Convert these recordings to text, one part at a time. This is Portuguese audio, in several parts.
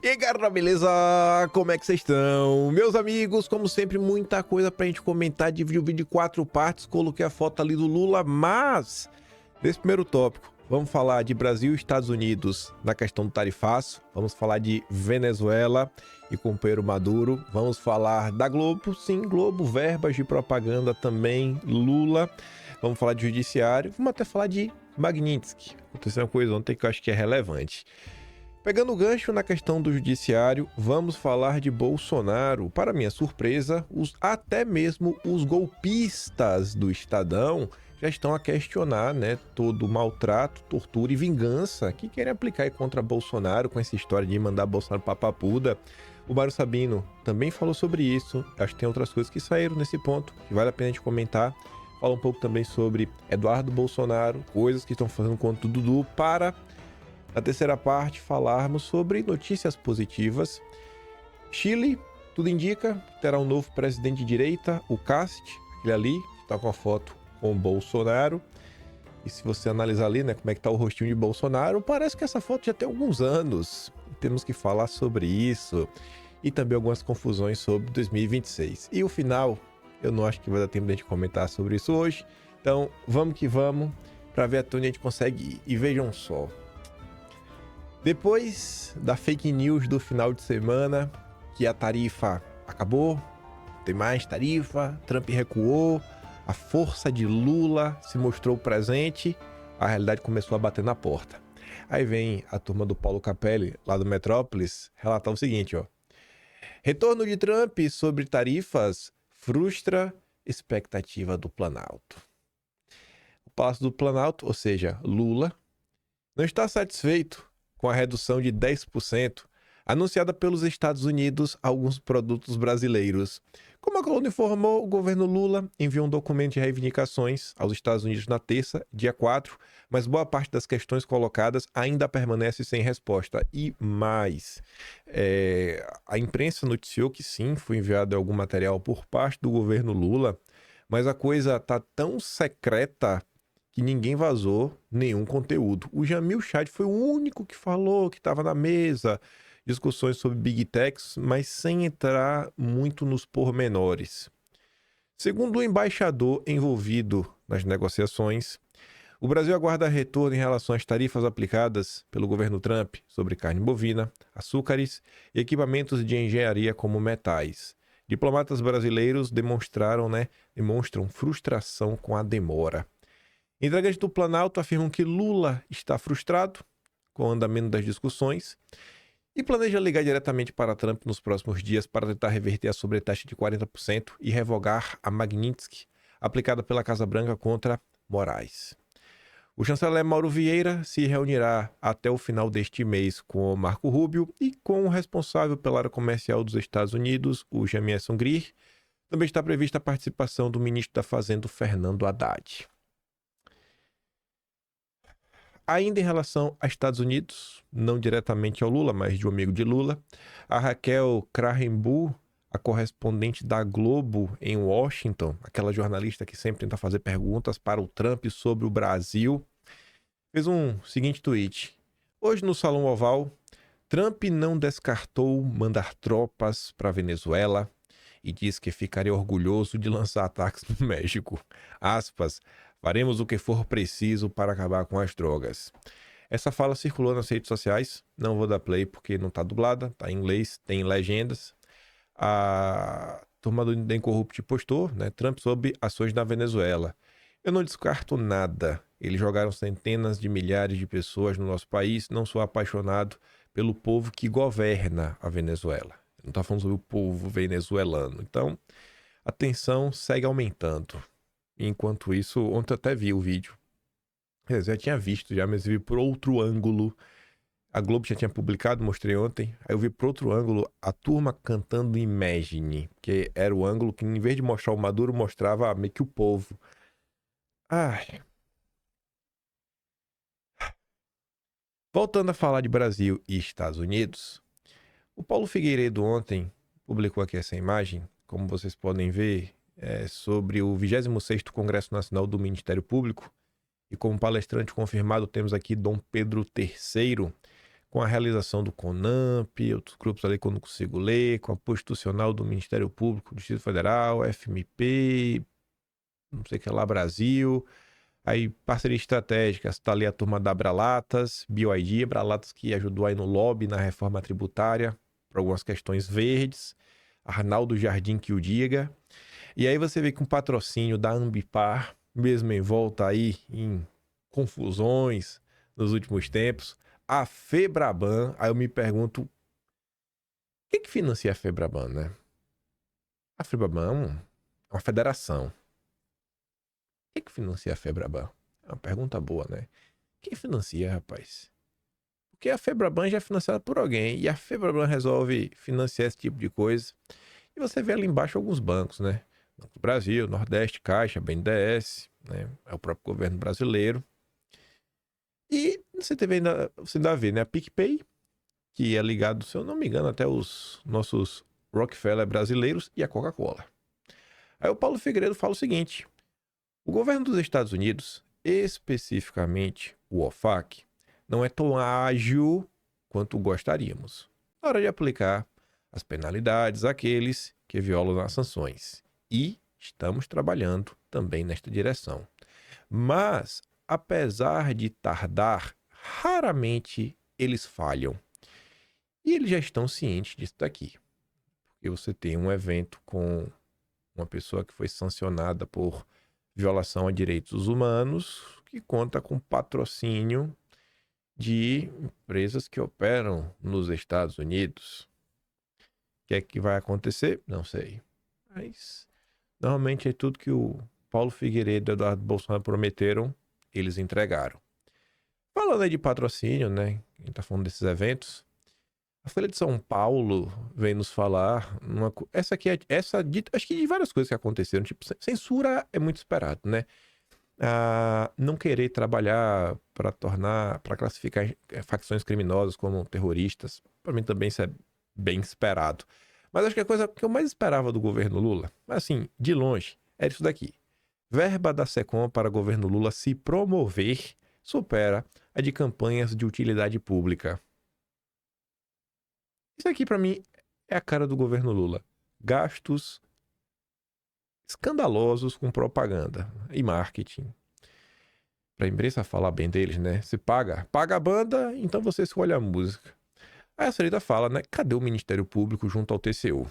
E aí, galera, beleza? Como é que vocês estão? Meus amigos, como sempre, muita coisa pra gente comentar. Dividi o vídeo em 4 partes, coloquei a foto ali do Lula, mas nesse primeiro tópico, vamos falar de Brasil e Estados Unidos na questão do tarifaço, vamos falar de Venezuela e companheiro Maduro, vamos falar da Globo, sim, Globo, verbas de propaganda também, Lula, vamos falar de judiciário, vamos até falar de Magnitsky. Aconteceu uma coisa ontem que eu acho que é relevante. Pegando o gancho na questão do judiciário, vamos falar de Bolsonaro. Para minha surpresa, até mesmo os golpistas do Estadão já estão a questionar, né, todo o maltrato, tortura e vingança que querem aplicar contra Bolsonaro com essa história de mandar Bolsonaro pra papuda. O Mário Sabino também falou sobre isso. Acho que tem outras coisas que saíram nesse ponto que vale a pena a gente comentar. Fala um pouco também sobre Eduardo Bolsonaro, coisas que estão fazendo contra o Dudu para... Na terceira parte, falarmos sobre notícias positivas. Chile, tudo indica, terá um novo presidente de direita, o Cast, aquele ali, que está com a foto com o Bolsonaro. E se você analisar ali, né, como é que tá o rostinho de Bolsonaro, parece que essa foto já tem alguns anos. Temos que falar sobre isso. E também algumas confusões sobre 2026. E o final, eu não acho que vai dar tempo de a gente comentar sobre isso hoje. Então, vamos que vamos, para ver até onde a gente consegue ir. E vejam só. Depois da fake news do final de semana, que a tarifa acabou, tem mais tarifa, Trump recuou, a força de Lula se mostrou presente, a realidade começou a bater na porta. Aí vem a turma do Paulo Capelli, lá do Metrópolis, relatar o seguinte, ó. Retorno de Trump sobre tarifas frustra expectativa do Planalto. O Palácio do Planalto, ou seja, Lula, não está satisfeito com a redução de 10% anunciada pelos Estados Unidos a alguns produtos brasileiros. Como a coluna informou, o governo Lula enviou um documento de reivindicações aos Estados Unidos na terça, dia 4, mas boa parte das questões colocadas ainda permanece sem resposta. E mais, a imprensa noticiou que sim, foi enviado algum material por parte do governo Lula, mas a coisa está tão secreta que ninguém vazou nenhum conteúdo. O Jamil Chad foi o único que falou que estava na mesa, discussões sobre Big Techs, mas sem entrar muito nos pormenores. Segundo o embaixador envolvido nas negociações, o Brasil aguarda retorno em relação às tarifas aplicadas pelo governo Trump sobre carne bovina, açúcares e equipamentos de engenharia como metais. Diplomatas brasileiros demonstram frustração com a demora. Integrantes do Planalto afirmam que Lula está frustrado com o andamento das discussões e planeja ligar diretamente para Trump nos próximos dias para tentar reverter a sobretaxa de 40% e revogar a Magnitsky aplicada pela Casa Branca contra Moraes. O chanceler Mauro Vieira se reunirá até o final deste mês com o Marco Rubio e com o responsável pela área comercial dos Estados Unidos, o Jamieson Greer. Também está prevista a participação do ministro da Fazenda, Fernando Haddad. Ainda em relação aos Estados Unidos, não diretamente ao Lula, mas de um amigo de Lula, a Raquel Krahenbuhl, a correspondente da Globo em Washington, aquela jornalista que sempre tenta fazer perguntas para o Trump sobre o Brasil, fez um seguinte tweet. Hoje no Salão Oval, Trump não descartou mandar tropas para a Venezuela e diz que ficaria orgulhoso de lançar ataques no México. Aspas, faremos o que for preciso para acabar com as drogas. Essa fala circulou nas redes sociais, não vou dar play porque não está dublada, está em inglês, tem legendas. A turma do The Incorrupt postou, né, Trump sob ações na Venezuela. Eu não descarto nada. Eles jogaram centenas de milhares de pessoas no nosso país. Não sou apaixonado pelo povo que governa a Venezuela. Não está falando sobre o povo venezuelano. Então, a tensão segue aumentando. Enquanto isso, ontem eu até vi o vídeo. Eu já tinha visto, mas vi por outro ângulo. A Globo já tinha publicado, mostrei ontem. Aí eu vi por outro ângulo a turma cantando Imagine, que era o ângulo que, em vez de mostrar o Maduro, mostrava meio que o povo. Ai. Voltando a falar de Brasil e Estados Unidos, o Paulo Figueiredo ontem publicou aqui essa imagem. Como vocês podem ver, sobre o 26º Congresso Nacional do Ministério Público. E como palestrante confirmado, temos aqui Dom Pedro III, com a realização do CONAMP, outros grupos ali que eu não consigo ler, com apoio institucional do Ministério Público, Distrito Federal, FMP, não sei o que lá, Brasil. Aí, parceria estratégica, está ali a turma da Abralatas, BioID, Abralatas que ajudou aí no lobby, na reforma tributária, para algumas questões verdes. Arnaldo Jardim que o diga. E aí você vê que um patrocínio da Ambipar, mesmo em volta aí em confusões nos últimos tempos, a Febraban, aí eu me pergunto, o que financia a Febraban, né? A Febraban é uma federação. O que financia a Febraban? É uma pergunta boa, né? Quem financia, rapaz? Porque a Febraban já é financiada por alguém e a Febraban resolve financiar esse tipo de coisa. E você vê ali embaixo alguns bancos, né? Banco do Brasil, Nordeste, Caixa, BNDES, né? É o próprio governo brasileiro. E você ainda vê, né? A PicPay, que é ligado, se eu não me engano, até os nossos Rockefeller brasileiros e a Coca-Cola. Aí o Paulo Figueiredo fala o seguinte: o governo dos Estados Unidos, especificamente o OFAC, não é tão ágil quanto gostaríamos na hora de aplicar as penalidades àqueles que violam as sanções. E estamos trabalhando também nesta direção. Mas, apesar de tardar, raramente eles falham. E eles já estão cientes disso daqui. Porque você tem um evento com uma pessoa que foi sancionada por violação a direitos humanos, que conta com patrocínio de empresas que operam nos Estados Unidos. O que é que vai acontecer? Não sei. Mas normalmente é tudo que o Paulo Figueiredo e Eduardo Bolsonaro prometeram, eles entregaram. Falando aí de patrocínio, né? A gente tá falando desses eventos. A Folha de São Paulo vem nos falar essa aqui acho que de várias coisas que aconteceram. Tipo, censura é muito esperado, né? Não querer trabalhar para classificar facções criminosas como terroristas, para mim também isso é bem esperado. Mas acho que a coisa que eu mais esperava do governo Lula, assim, de longe, era isso daqui. Verba da SECOM para o governo Lula se promover supera a de campanhas de utilidade pública. Isso aqui, para mim, é a cara do governo Lula. Gastos escandalosos com propaganda e marketing. Pra imprensa falar bem deles, né? Se paga a banda, então você escolhe a música. Aí a Sarita fala, né? Cadê o Ministério Público junto ao TCU?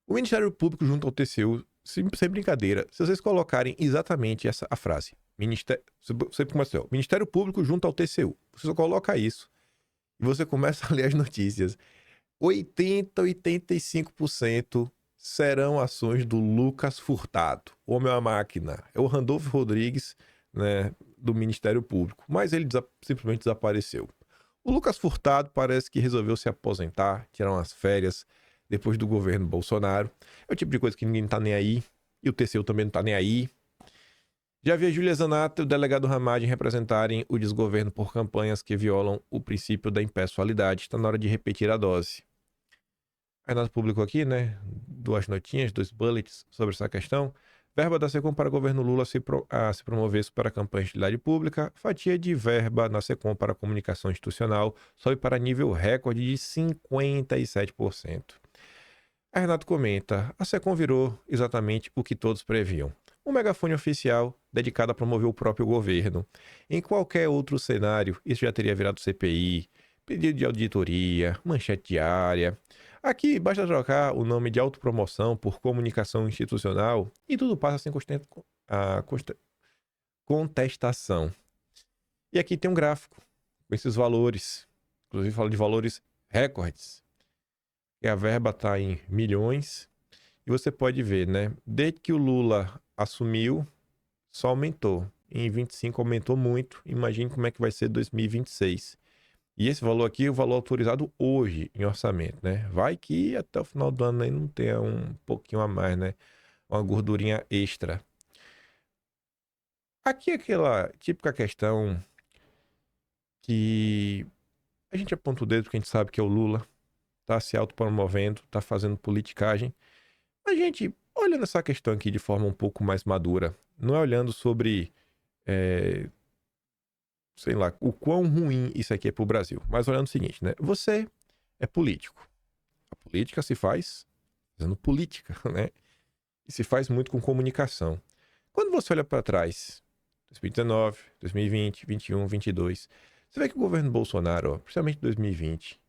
O Ministério Público junto ao TCU, sem brincadeira, se vocês colocarem exatamente a frase, você começa assim, Ministério Público junto ao TCU, você só coloca isso e você começa a ler as notícias. 85% serão ações do Lucas Furtado, homem à máquina. É o Randolfo Rodrigues, né, do Ministério Público, mas ele simplesmente desapareceu. O Lucas Furtado parece que resolveu se aposentar, tirar umas férias depois do governo Bolsonaro. É o tipo de coisa que ninguém tá nem aí, e o TCU também não tá nem aí. Já vi a Júlia Zanata e o delegado Ramad representarem o desgoverno por campanhas que violam o princípio da impessoalidade. Está na hora de repetir a dose. A Renato publicou aqui, né, 2 notinhas, 2 bullets sobre essa questão. Verba da SECOM para o governo Lula se promover para a campanha de utilidade pública. Fatia de verba na SECOM para a comunicação institucional sobe para nível recorde de 57%. A Renato comenta, a SECOM virou exatamente o que todos previam. Um megafone oficial dedicado a promover o próprio governo. Em qualquer outro cenário, isso já teria virado CPI, pedido de auditoria, manchete diária. Aqui basta trocar o nome de autopromoção por comunicação institucional e tudo passa sem contestação. E aqui tem um gráfico com esses valores. Inclusive fala de valores recordes. E a verba está em milhões. E você pode ver, né? Desde que o Lula assumiu, só aumentou. Em 25 aumentou muito. Imagine como é que vai ser 2026. E esse valor aqui é o valor autorizado hoje em orçamento, né? Vai que até o final do ano aí não tenha um pouquinho a mais, né? Uma gordurinha extra. Aqui é aquela típica questão que a gente aponta o dedo porque a gente sabe que é o Lula, tá se autopromovendo, tá fazendo politicagem. A gente Olhando essa questão aqui de forma um pouco mais madura, não é olhando sobre, eh, sei lá, o quão ruim isso aqui é para o Brasil, mas olhando o seguinte, né? Você é político. A política se faz fazendo política, né? E se faz muito com comunicação. Quando você olha para trás, 2019, 2020, 21, 22, você vê que o governo Bolsonaro, ó, principalmente 2020,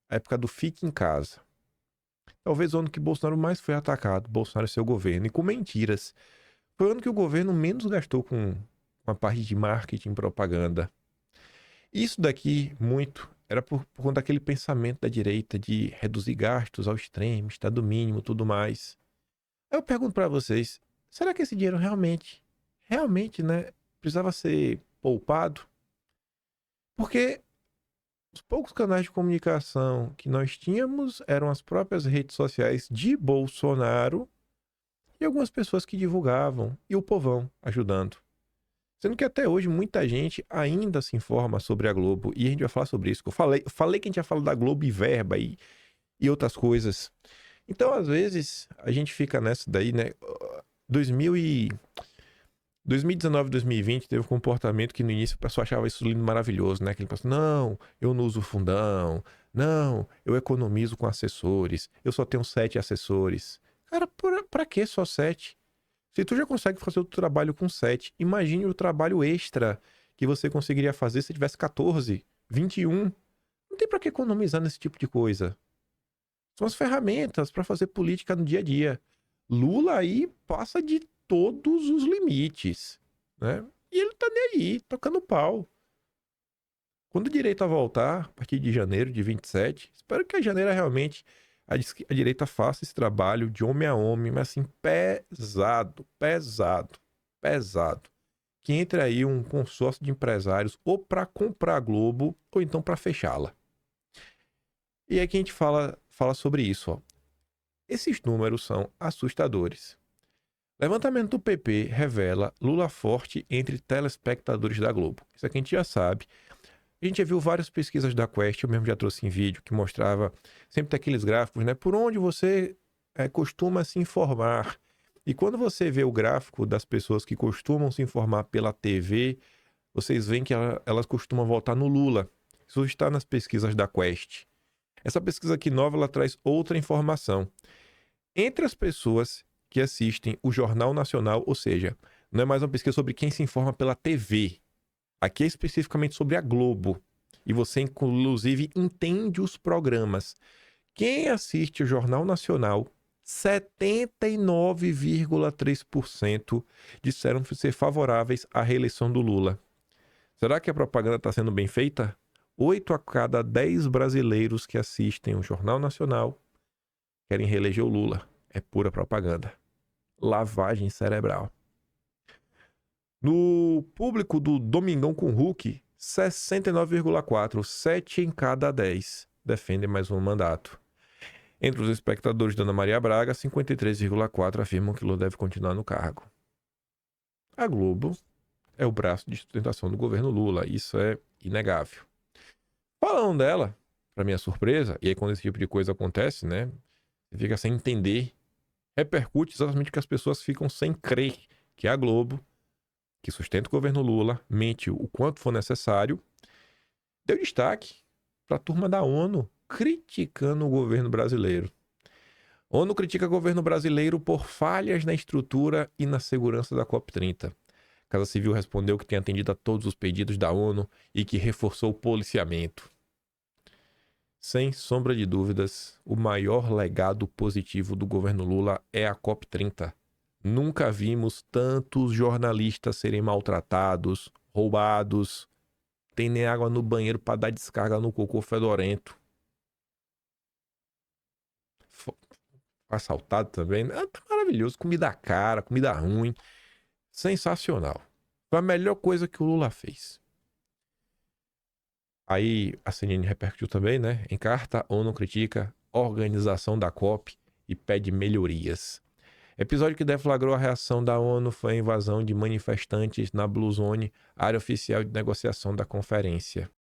a época do fique em casa, talvez o ano que Bolsonaro mais foi atacado, Bolsonaro e seu governo, e com mentiras. Foi o ano que o governo menos gastou com a parte de marketing e propaganda. Isso daqui, muito, era por conta daquele pensamento da direita de reduzir gastos ao extremo, estado mínimo, tudo mais. Aí eu pergunto pra vocês, será que esse dinheiro realmente, né, precisava ser poupado? Porque os poucos canais de comunicação que nós tínhamos eram as próprias redes sociais de Bolsonaro e algumas pessoas que divulgavam, e o povão ajudando. Sendo que até hoje muita gente ainda se informa sobre a Globo, e a gente vai falar sobre isso. Eu falei que a gente ia falar da Globo e verba e outras coisas. Então, às vezes, a gente fica nessa daí, né? 2019, 2020 teve um comportamento que no início o pessoal achava isso lindo, maravilhoso, né? Aquele pessoal, não, eu não uso fundão, não, eu economizo com assessores, eu só tenho 7 assessores. Cara, pra que só 7? Se tu já consegue fazer o trabalho com 7, imagine o trabalho extra que você conseguiria fazer se tivesse 14, 21. Não tem pra que economizar nesse tipo de coisa. São as ferramentas para fazer política no dia a dia. Lula aí passa de todos os limites, né? E ele tá nem aí, tocando pau. Quando a direita voltar, a partir de janeiro de 27, espero que a janeiro realmente a direita faça esse trabalho de homem a homem, mas assim, pesado, pesado, pesado. Que entre aí um consórcio de empresários ou para comprar a Globo ou então para fechá-la. E aqui a gente fala sobre isso, ó. Esses números são assustadores. Levantamento do PP revela Lula forte entre telespectadores da Globo. Isso aqui a gente já sabe. A gente já viu várias pesquisas da Quest, eu mesmo já trouxe em vídeo, que mostrava sempre aqueles gráficos, né? Por onde você costuma se informar. E quando você vê o gráfico das pessoas que costumam se informar pela TV, vocês veem que elas costumam votar no Lula. Isso está nas pesquisas da Quest. Essa pesquisa aqui nova, ela traz outra informação. Entre as pessoas que assistem o Jornal Nacional, ou seja, não é mais uma pesquisa sobre quem se informa pela TV. Aqui é especificamente sobre a Globo. E você, inclusive, entende os programas. Quem assiste o Jornal Nacional, 79,3% disseram ser favoráveis à reeleição do Lula. Será que a propaganda está sendo bem feita? 8 a cada 10 brasileiros que assistem o Jornal Nacional querem reeleger o Lula. É pura propaganda. Lavagem cerebral. No público do Domingão com Hulk, 69,4, 7 em cada 10 defendem mais um mandato. Entre os espectadores de Ana Maria Braga, 53,4 afirmam que Lula deve continuar no cargo. A Globo é o braço de sustentação do governo Lula, isso é inegável. Falando dela, para minha surpresa, e aí quando esse tipo de coisa acontece, né, você fica sem entender, repercute exatamente que as pessoas ficam sem crer que a Globo, que sustenta o governo Lula, mente o quanto for necessário, deu destaque para a turma da ONU criticando o governo brasileiro. A ONU critica o governo brasileiro por falhas na estrutura e na segurança da COP30. A Casa Civil respondeu que tem atendido a todos os pedidos da ONU e que reforçou o policiamento. Sem sombra de dúvidas, o maior legado positivo do governo Lula é a COP30. Nunca vimos tantos jornalistas serem maltratados, roubados, tem nem água no banheiro para dar descarga no cocô fedorento. Assaltado também. Tá maravilhoso. Comida cara, comida ruim. Sensacional. Foi a melhor coisa que o Lula fez. Aí a CNN repercutiu também, né? Em carta, a ONU critica a organização da COP e pede melhorias. Episódio que deflagrou a reação da ONU foi a invasão de manifestantes na Blue Zone, área oficial de negociação da conferência.